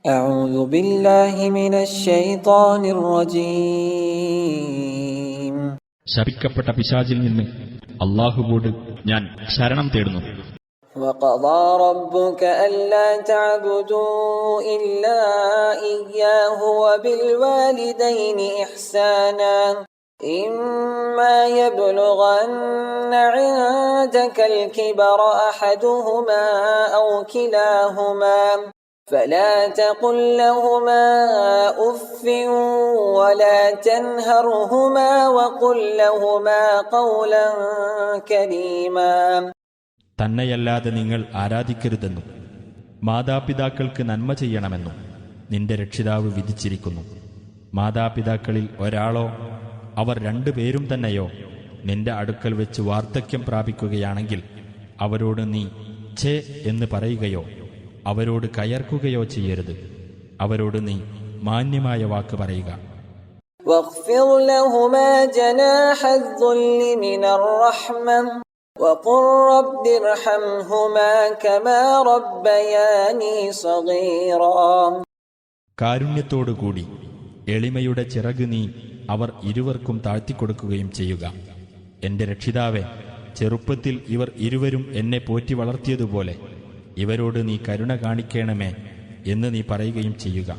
أعوذ بالله من الشيطان الرجيم. ശപിക്കപ്പെട്ട പിശാചിൽ നിന്ന് അല്ലാഹുവോട് ഞാൻ ശരണം തേടുന്നു. وقضى ربك ألا تعبدوا إلا إياه وبالوالدين إحسانا إما يبلغن عندك الكبر أحدهما أو كلاهما فلا تقل لهما أف ولا تنهرهما وقل لهما قولا كريما. തന്നെയല്ലാതെ നിങ്ങൾ ആരാധിക്കരുതെന്നും മാതാപിതാക്കൾക്ക് നന്മ ചെയ്യണമെന്നും നിന്റെ രക്ഷിതാവ് വിധിച്ചിരിക്കുന്നു. മാതാപിതാക്കളിൽ ഒരാളോ അവർ രണ്ടുപേരും തന്നെയോ നിന്റെ അടുക്കൽ വെച്ച് വാർദ്ധക്യം പ്രാപിക്കുകയാണെങ്കിൽ അവരോട് നീ ഛേ എന്ന് പറയുകയോ അവരോട് കയർക്കുകയോ ചെയ്യരുത്. അവരോട് നീ മാന്യമായ വാക്ക് പറയുക. واخفض لهما جناح الذل من الرحمة وقل رب ارحمهما كما ربياني صغيرا. കാരുണ്യത്തോടുകൂടി എളിമയുടെ ചിറക് നീ അവർ ഇരുവർക്കും താഴ്ത്തിക്കൊടുക്കുകയും ചെയ്യുക. എന്റെ രക്ഷിതാവേ, ചെറുപ്പത്തിൽ ഇവർ ഇരുവരും എന്നെ പോറ്റി വളർത്തിയതുപോലെ ഇവരോട് നീ കരുണ കാണിക്കണമേ എന്ന് നീ പറയുകയും ചെയ്യുക.